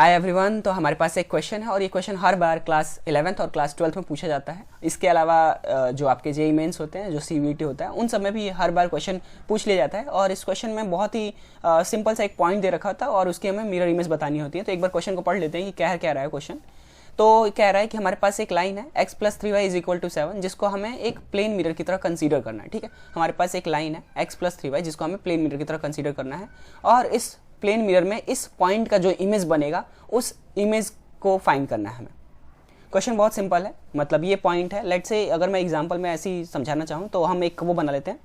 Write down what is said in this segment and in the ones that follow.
Hi everyone. तो हमारे पास एक क्वेश्चन है और ये क्वेश्चन हर बार क्लास 11th और क्लास 12th में पूछा जाता है। इसके अलावा जो आपके जेईई मेंस होते हैं, जो सीवीटी होता है, उन सब में भी हर बार क्वेश्चन पूछ लिया जाता है। और इस क्वेश्चन में बहुत ही सिंपल सा एक पॉइंट दे रखा था और उसकी हमें मिरर इमेज बतानी होती है। तो एक बार क्वेश्चन को पढ़ लेते हैं कि क्या रहा है क्वेश्चन। तो कह रहा है कि हमारे पास एक लाइन है x + 3y = 7, जिसको हमें एक प्लेन मिरर की तरह कंसीडर करना है। ठीक है, हमारे पास एक लाइन है x + 3y जिसको हमें प्लेन मिरर की तरह कंसीडर करना है और इस प्लेन मिरर में इस पॉइंट का जो इमेज बनेगा उस इमेज को फाइंड करना है हमें। क्वेश्चन बहुत सिंपल है, मतलब ये पॉइंट है। लेट्स से अगर मैं एग्जांपल में ऐसे ही समझाना चाहूँ तो हम एक वो बना लेते हैं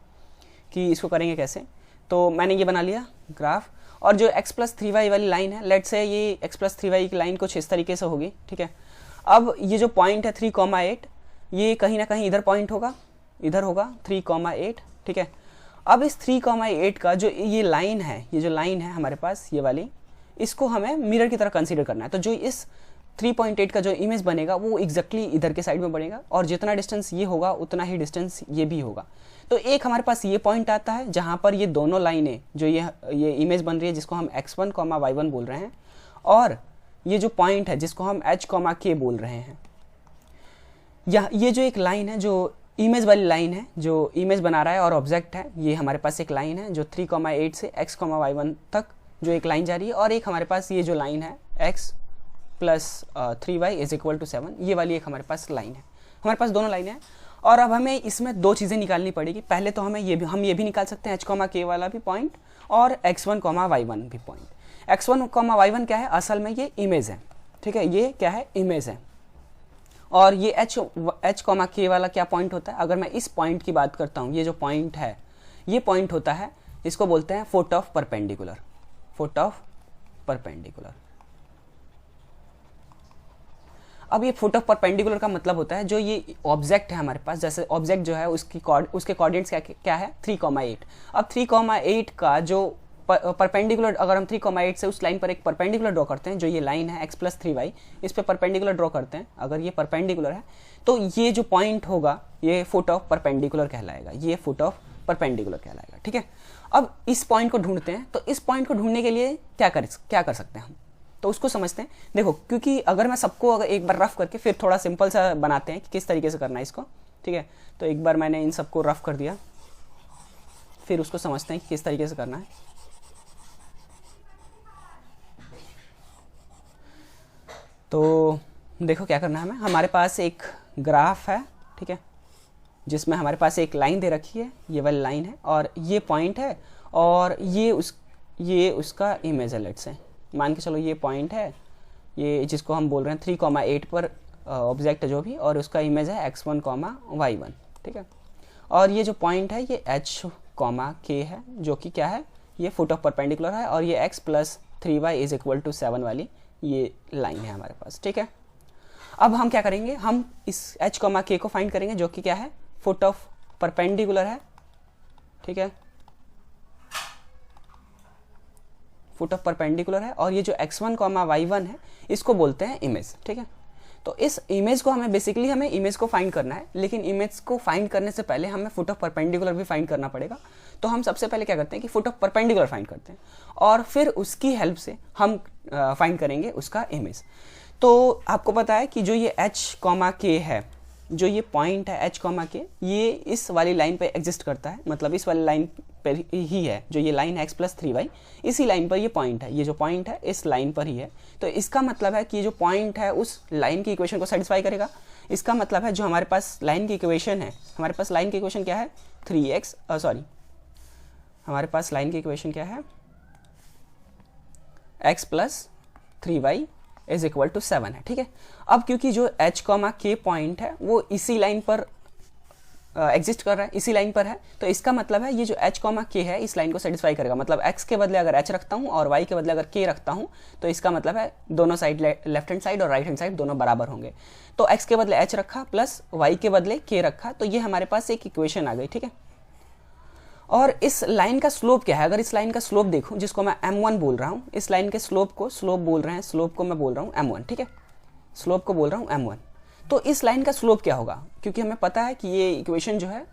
कि इसको करेंगे कैसे। तो मैंने ये बना लिया ग्राफ, और जो x + 3y वाली लाइन है, लेट्स से ये x + 3y की लाइन कुछ इस तरीके से होगी। ठीक है, अब ये जो पॉइंट है 3,8, ये कहीं ना कहीं इधर पॉइंट होगा, इधर होगा 3,8। ठीक है, अब इस 3,8 का जो ये लाइन है, ये जो लाइन है हमारे पास ये वाली, इसको हमें मिरर की तरह कंसीडर करना है। तो जो इस 3.8 का जो इमेज बनेगा वो एग्जैक्टली इधर के साइड में बनेगा और जितना डिस्टेंस ये होगा उतना ही डिस्टेंस ये भी होगा। तो एक हमारे पास ये पॉइंट आता है जहाँ पर ये दोनों लाइनें जो ये इमेज बन रही है जिसको हम x1, y1 बोल रहे हैं, और ये जो पॉइंट है जिसको हम h, k बोल रहे हैं। ये जो एक लाइन है जो इमेज वाली लाइन है, जो इमेज बना रहा है और ऑब्जेक्ट है, ये हमारे पास एक लाइन है जो 3,8 से x, y1 तक जो एक लाइन जा रही है, और एक हमारे पास ये जो लाइन है x + 3y = 7, ये वाली एक हमारे पास लाइन है। हमारे पास दोनों लाइनें हैं और अब हमें इसमें दो चीज़ें निकालनी पड़ेगी। पहले तो हमें ये भी निकाल सकते हैं h, k वाला भी पॉइंट और x1, y1 भी पॉइंट। x1, y1 क्या है? असल में ये इमेज है। ठीक है, ये क्या है? इमेज है। और ये h, k वाला क्या पॉइंट होता है? अगर मैं इस पॉइंट की बात करता हूँ, ये जो पॉइंट है, ये पॉइंट होता है, इसको बोलते हैं foot of perpendicular. Foot of perpendicular. अब ये फुट ऑफ परपेंडिकुलर का मतलब होता है जो ये ऑब्जेक्ट है हमारे पास, जैसे ऑब्जेक्ट जो है उसके कोऑर्डिनेट्स क्या है? 3,8। अब 3,8 का जो परपेंडिकुलर, अगर हम 3,8 से उस लाइन पर एक परपेंडिकुलर ड्रॉ करते हैं, जो ये लाइन है x + 3y, इस पे परपेंडिकुलर ड्रॉ करते हैं, अगर ये परपेंडिकुलर है तो ये जो पॉइंट होगा ये फुट ऑफ परपेंडिकुलर कहलाएगा। ये फुट ऑफ परपेंडिकुलर कहलाएगा। ठीक है, अब इस पॉइंट को ढूंढते हैं। तो इस पॉइंट को ढूंढने के लिए क्या कर सकते हैं हम, तो उसको समझते हैं। देखो, क्योंकि अगर मैं सबको अगर एक बार रफ करके फिर थोड़ा सिंपल सा बनाते हैं कि किस तरीके से करना है इसको। ठीक है, तो एक बार मैंने इन सबको रफ कर दिया, फिर उसको समझते हैं कि किस तरीके से करना है। तो देखो क्या करना है हमें। हमारे पास एक ग्राफ है, ठीक है, जिसमें हमारे पास एक लाइन दे रखी है, ये वाली लाइन है, और ये पॉइंट है, और ये उसका इमेज है। लेट्स से मान के चलो ये पॉइंट है, ये जिसको हम बोल रहे हैं 3,8 पर ऑब्जेक्ट जो भी, और उसका इमेज है x1, y1। ठीक है, और ये जो पॉइंट है ये h, k है, जो कि क्या है? ये फुट ऑफ परपेंडिकुलर है, और ये x + 3y = 7 वाली ये लाइन है हमारे पास। ठीक है, अब हम क्या करेंगे? हम इस h, k को फाइंड करेंगे, जो कि क्या है? फुट ऑफ परपेंडिकुलर है। ठीक है, फुट ऑफ परपेंडिकुलर है, और ये जो x1, y1 है इसको बोलते हैं इमेज। ठीक है, तो इस इमेज को हमें इमेज को फाइंड करना है, लेकिन इमेज को फाइंड करने से पहले हमें फुट ऑफ परपेंडिकुलर भी फाइंड करना पड़ेगा। तो हम सबसे पहले क्या करते हैं कि फुट ऑफ परपेंडिकुलर फाइंड करते हैं, और फिर उसकी हेल्प से हम फाइंड करेंगे उसका इमेज। तो आपको पता है कि जो ये h, k है, जो ये पॉइंट है h, k, ये इस वाली लाइन पे एग्जिस्ट करता है, मतलब इस वाली लाइन पर ही है। जो ये लाइन है x + 3y, इसी लाइन पर ये पॉइंट है, ये जो पॉइंट है इस लाइन पर ही है। तो इसका मतलब है कि जो पॉइंट है उस लाइन की इक्वेशन को सेटिस्फाई करेगा। इसका मतलब है जो हमारे पास लाइन की इक्वेशन है, हमारे पास लाइन की इक्वेशन क्या है? हमारे पास लाइन की इक्वेशन क्या है? x + 3y = 7 है। ठीक है, अब क्योंकि जो h, k पॉइंट है वो इसी लाइन पर एग्जिस्ट कर रहा है, इसी लाइन पर है, तो इसका मतलब है ये जो h, k है इस लाइन को सेटिस्फाई करेगा। मतलब x के बदले अगर h रखता हूँ और y के बदले अगर k रखता हूँ, तो इसका मतलब है दोनों साइड, लेफ्ट हैंड साइड और राइट हैंड साइड दोनों बराबर होंगे। तो x के बदले h रखा प्लस y के बदले k रखा, तो ये हमारे पास एक इक्वेशन आ गई। ठीक है, और इस लाइन का स्लोप क्या है? अगर इस लाइन का स्लोप देखूं, जिसको मैं m1 बोल रहा हूं, इस लाइन के स्लोप को बोल रहे हैं, स्लोप को मैं बोल रहा हूं m1। ठीक है, स्लोप को बोल रहा हूं m1। तो इस लाइन का स्लोप क्या होगा? क्योंकि हमें पता है कि ये इक्वेशन जो है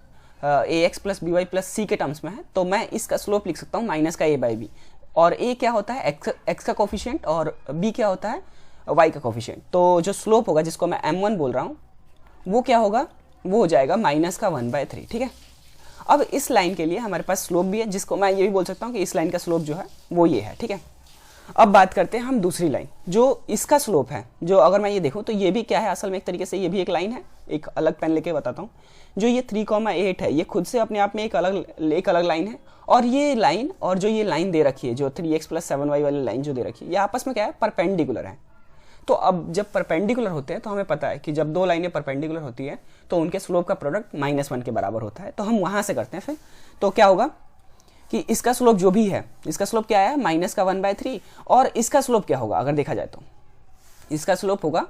ax + by + c के टर्म्स में है, तो मैं इसका स्लोप लिख सकता हूँ -a/b। और ए क्या होता है एक्स का कोफिशिएंट और बी क्या होता है वाई का कोफिशिएंट। तो जो स्लोप होगा जिसको मैं m1 बोल रहा हूँ वो क्या होगा, वो हो जाएगा -1/3। ठीक है, अब इस लाइन के लिए हमारे पास स्लोप भी है जिसको मैं ये भी बोल सकता हूँ कि इस लाइन का स्लोप जो है वो ये है। ठीक है, अब बात करते हैं हम दूसरी लाइन जो इसका स्लोप है। जो अगर मैं ये देखूँ तो ये भी क्या है, असल में एक तरीके से ये भी एक लाइन है। एक अलग पेन लेके बताता हूँ। जो ये 3,8 है ये खुद से अपने आप में एक अलग लाइन है, और ये लाइन और जो ये लाइन दे रखी है जो 3x + 7y वाली लाइन जो दे रखी है ये आपस में क्या है, परपेंडिकुलर है। तो अब जब परपेंडिकुलर होते हैं तो हमें पता है कि जब दो लाइनें परपेंडिकुलर होती है तो उनके स्लोप का प्रोडक्ट -1 के बराबर होता है। तो हम वहां से करते हैं फिर। तो क्या होगा कि इसका स्लोप जो भी है, इसका स्लोप क्या है -1/3, और इसका स्लोप क्या होगा अगर देखा जाए तो इसका स्लोप होगा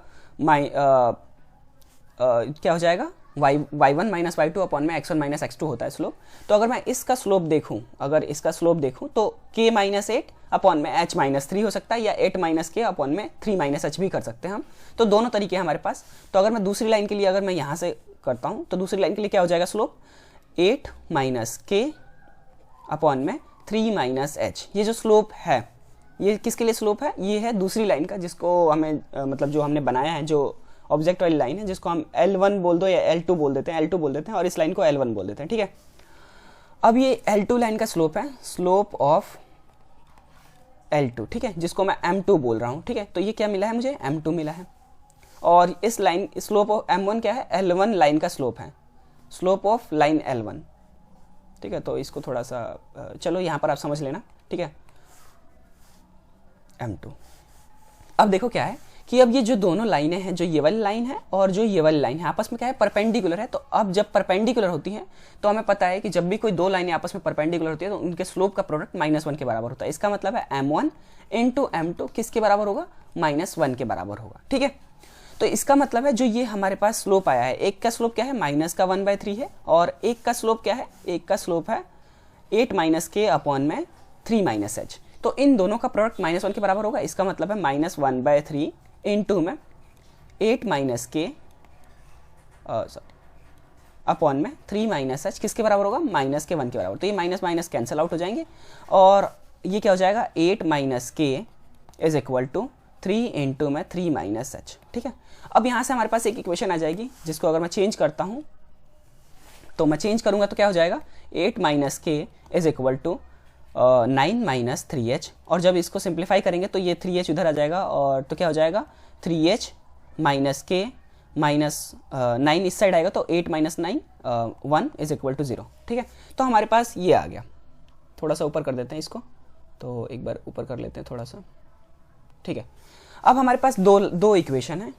क्या हो जाएगा y1 - y2 अपॉन में x1 - x2 होता है स्लोप। तो अगर मैं इसका स्लोप देखूं, तो k - 8 अपॉन में h - 3 हो सकता है, या 8 - k अपॉन में 3 - h भी कर सकते हैं हम। तो दोनों तरीके हैं हमारे पास। तो अगर मैं दूसरी लाइन के लिए अगर मैं यहाँ से करता हूँ तो दूसरी लाइन के लिए क्या हो जाएगा स्लोप 8 - k अपॉन में 3 - h। ये जो स्लोप है ये किसके लिए स्लोप है, ये है दूसरी लाइन का जिसको हमें मतलब जो हमने बनाया है, जो ऑब्जेक्ट वाली लाइन है जिसको हम L1 बोल दो या L2 बोल देते हैं, और इस लाइन को L1 बोल देते हैं। ठीक है, अब ये L2 लाइन का स्लोप है स्लोप ऑफ L2। ठीक है, जिसको मैं M2 बोल रहा हूँ। ठीक है, तो ये क्या मिला है मुझे, M2 मिला है। और इस लाइन स्लोप ऑफ M1 क्या है, L1 लाइन का स्लोप है, स्लोप ऑफ लाइन L1। ठीक है, तो इसको थोड़ा सा चलो यहाँ पर आप समझ लेना। ठीक है, M2। अब देखो क्या है कि अब ये जो दोनों लाइनें हैं, जो ये वाली लाइन है और जो ये वाली लाइन है, आपस में क्या है, परपेंडिकुलर है। तो अब जब परपेंडिकुलर होती हैं तो हमें पता है कि जब भी कोई दो लाइनें आपस में परपेंडिकुलर होती है तो उनके स्लोप का प्रोडक्ट -1 के बराबर होता है। इसका मतलब है m1 × m2 किसके बराबर होगा, -1 के बराबर होगा। ठीक है, तो इसका मतलब है जो ये हमारे पास स्लोप आया है, एक का स्लोप क्या है -1/3 है, और एक का स्लोप क्या है, एक का स्लोप है 8 - k अपॉन में 3 - h। तो इन दोनों का प्रोडक्ट -1 के बराबर होगा। इसका मतलब है -1/3 इंटू में 8 - k अपॉन में 3 - h किसके बराबर होगा, -1 के बराबर। तो ये माइनस माइनस कैंसिल आउट हो जाएंगे और ये क्या हो जाएगा 8 - k is equal to 3 into में 3 - h। ठीक है, अब यहाँ से हमारे पास एक इक्वेशन आ जाएगी जिसको अगर मैं चेंज करता हूँ तो मैं चेंज करूँगा तो क्या हो जाएगा 8 - k is equal to 9 - 3h। और जब इसको सिंप्लीफाई करेंगे तो ये 3h उधर आ जाएगा, और तो क्या हो जाएगा 3h - k -9 इस साइड आएगा तो 8 - 9 1 इज इक्वल टू 0। ठीक है, तो हमारे पास ये आ गया। थोड़ा सा ऊपर कर देते हैं इसको, तो एक बार ऊपर कर लेते हैं थोड़ा सा। ठीक है, अब हमारे पास दो इक्वेशन है।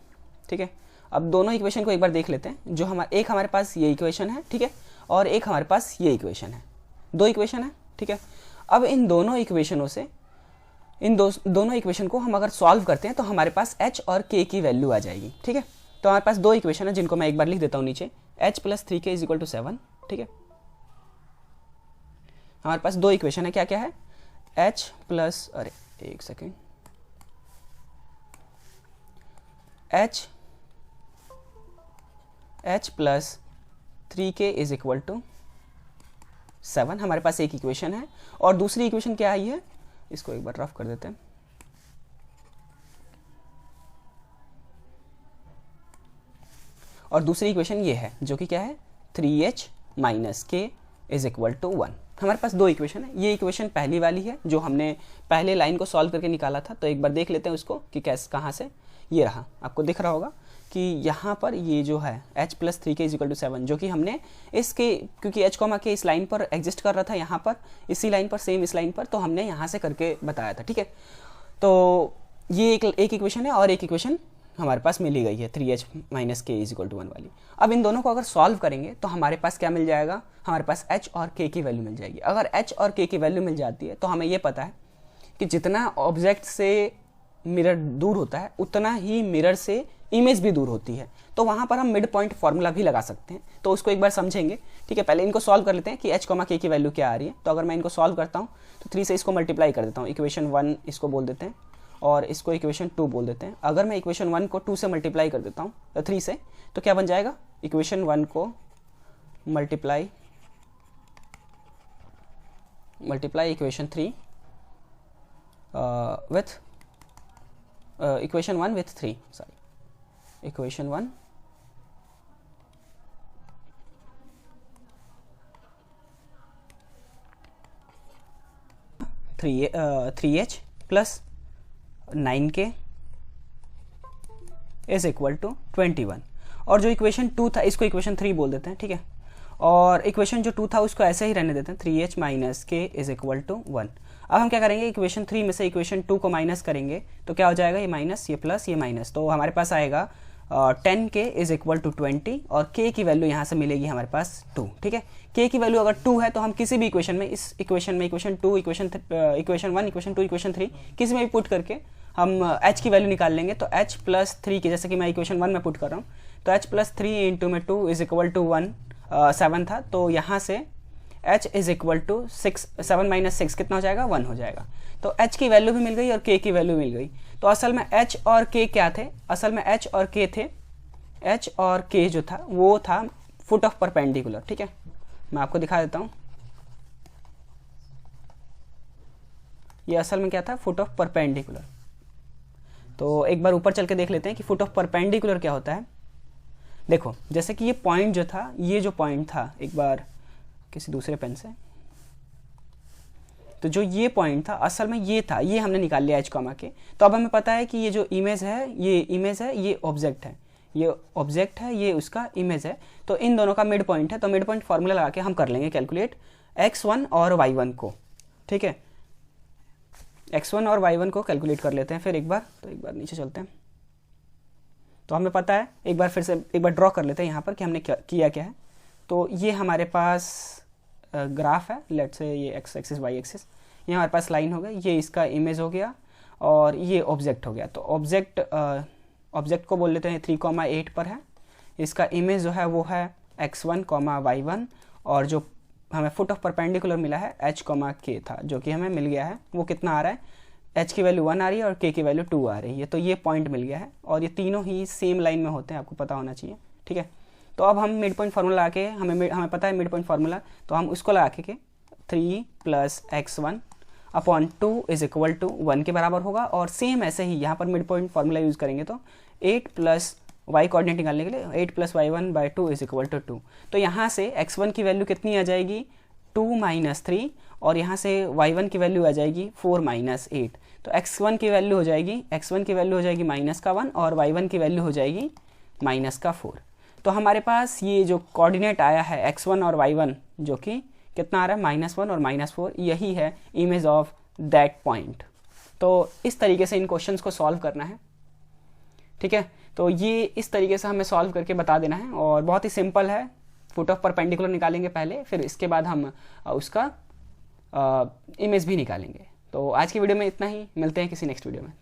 ठीक है, अब दोनों इक्वेशन को एक बार देख लेते हैं। जो एक हमारे पास ये इक्वेशन है, ठीक है, और एक हमारे पास ये इक्वेशन है। दो इक्वेशन है। ठीक है, अब इन दोनों इक्वेशनों से दोनों इक्वेशन को हम अगर सॉल्व करते हैं तो हमारे पास h और k की वैल्यू आ जाएगी। ठीक है, तो हमारे पास दो इक्वेशन है जिनको मैं एक बार लिख देता हूँ नीचे, h + 3k = 7। ठीक है, हमारे पास दो इक्वेशन है, क्या क्या है, h प्लस एक सेकेंड, h + 3k = 7 हमारे पास एक इक्वेशन है। और दूसरी इक्वेशन क्या आई है, इसको एक बार रफ कर देते हैं। और दूसरी इक्वेशन ये है जो कि क्या है 3h - k = 1। हमारे पास दो इक्वेशन है। ये इक्वेशन पहली वाली है जो हमने पहले लाइन को सॉल्व करके निकाला था। तो एक बार देख लेते हैं उसको कि कैसे कहाँ से। ये रहा, आपको दिख रहा होगा कि यहाँ पर ये जो है h + 3k = 7 जो कि हमने इसके, क्योंकि h, k इस लाइन पर एग्जिस्ट कर रहा था, यहाँ पर इसी लाइन पर, सेम इस लाइन पर, तो हमने यहाँ से करके बताया था। ठीक है, तो ये एक इक्वेशन है और एक इक्वेशन हमारे पास मिली गई है 3h - k = 1 वाली। अब इन दोनों को अगर सॉल्व करेंगे तो हमारे पास क्या मिल जाएगा, हमारे पास h और k की वैल्यू मिल जाएगी। अगर h और k की वैल्यू मिल जाती है तो हमें ये पता है कि जितना ऑब्जेक्ट से मिरर दूर होता है उतना ही मिरर से इमेज भी दूर होती है। तो वहाँ पर हम मिड पॉइंट फार्मूला भी लगा सकते हैं। तो उसको एक बार समझेंगे। ठीक है, पहले इनको सॉल्व कर लेते हैं कि h, k की वैल्यू क्या आ रही है। तो अगर मैं इनको सॉल्व करता हूँ तो 3 से इसको मल्टीप्लाई कर देता हूँ, इक्वेशन 1 इसको बोल देते हैं और इसको इक्वेशन 2 बोल देते हैं। अगर मैं इक्वेशन 1 को 2 से मल्टीप्लाई कर देता हूँ 3 से, तो क्या बन जाएगा, इक्वेशन 1 को multiply equation 3 with equation 1 with 3, sorry equation 1 3h plus 9k is equal to 21। और जो इक्वेशन 2 था इसको इक्वेशन 3 बोल देते हैं, ठीक है। और इक्वेशन जो 2 था उसको ऐसे ही रहने देते हैं, 3h माइनस के इज इक्वल टू 1। अब हम क्या करेंगे, इक्वेशन 3 में से इक्वेशन 2 को माइनस करेंगे तो क्या हो जाएगा, ये माइनस, ये प्लस, ये माइनस, तो हमारे पास आएगा 10k इज इक्वल टू 20 और k की वैल्यू यहाँ से मिलेगी हमारे पास 2, ठीक है। k की वैल्यू अगर 2 है तो हम किसी भी इक्वेशन में, इस इक्वेशन में इक्वेशन 2, इक्वेशन 1, इक्वेशन 2, इक्वेशन 3 किसी में भी पुट करके हम h की वैल्यू निकाल लेंगे। तो h प्लस 3 की, जैसे कि मैं इक्वेशन 1 में पुट कर रहा हूँ, तो h प्लस 3 इंटू में 2 इज इक्वल टू 7 था, तो यहाँ से h is equal to 7 minus 6 कितना हो जाएगा, 1 हो जाएगा। तो h की वैल्यू भी मिल गई और k की वैल्यू मिल गई। तो असल में h और k क्या थे, असल में h और k थे, h और k जो था वो था फुट ऑफ परपेंडिकुलर, ठीक है। मैं आपको दिखा देता हूँ, ये असल में क्या था, फुट ऑफ परपेंडिकुलर। तो एक बार ऊपर चल के देख लेते हैं कि फुट ऑफ परपेंडिकुलर क्या होता है। देखो जैसे कि ये पॉइंट जो था, ये जो पॉइंट था, एक बार किसी दूसरे पेन से, तो जो ये पॉइंट था असल में ये था, ये हमने निकाल लिया h कॉमा के। तो अब हमें पता है कि ये जो इमेज है, ये इमेज है, ये ऑब्जेक्ट है, ये ऑब्जेक्ट है, ये उसका इमेज है। तो इन दोनों का मिड पॉइंट है, तो मिड पॉइंट फार्मूला लगा के हम कर लेंगे कैलकुलेट x1 और y1 को, ठीक है। x1 और y1 को कैलकुलेट कर लेते हैं फिर एक बार। तो एक बार नीचे चलते हैं, तो हमें पता है, एक बार फिर से एक बार ड्रॉ कर लेते हैं यहाँ पर कि हमने किया क्या है। तो ये हमारे पास ग्राफ है, लेट्स से ये x एक्सिस y एक्सिस, ये हमारे पास लाइन हो गई, ये इसका इमेज हो गया और ये ऑब्जेक्ट हो गया। तो ऑब्जेक्ट को बोल लेते हैं 3,8 पर है, इसका इमेज जो है वो है x1, y1, और जो हमें फुट ऑफ परपेंडिकुलर मिला है h, k था, जो कि हमें मिल गया है, वो कितना आ रहा है, h की वैल्यू 1 आ रही है और k की वैल्यू 2 आ रही है। तो ये पॉइंट मिल गया है और ये तीनों ही सेम लाइन में होते हैं, आपको पता होना चाहिए, ठीक है। तो अब हम मिड पॉइंट फार्मूला लगा के, हमें पता है मिड पॉइंट फार्मूला, तो हम उसको लगा के 3 plus x1 upon 2 is equal to 1 के बराबर होगा। और सेम ऐसे ही यहाँ पर मिड पॉइंट फार्मूला यूज़ करेंगे तो 8 प्लस y कोऑर्डिनेट निकालने के लिए 8 plus y1 by 2 is equal to 2। तो यहाँ से x1 की वैल्यू कितनी आ जाएगी, 2 माइनस 3, और यहाँ से y1 की वैल्यू आ जाएगी 4 माइनस 8। तो x1 की वैल्यू हो जाएगी माइनस का 1 और y1 की वैल्यू हो जाएगी माइनस का 4। तो हमारे पास ये जो कोऑर्डिनेट आया है x1 और y1, जो कि कितना आ रहा है, -1 और -4, यही है इमेज ऑफ दैट पॉइंट। तो इस तरीके से इन क्वेश्चंस को सॉल्व करना है, ठीक है। तो ये इस तरीके से हमें सॉल्व करके बता देना है और बहुत ही सिंपल है। फुट ऑफ परपेंडिकुलर निकालेंगे पहले, फिर इसके बाद हम उसका इमेज भी निकालेंगे। तो आज की वीडियो में इतना ही, मिलते हैं किसी नेक्स्ट वीडियो में।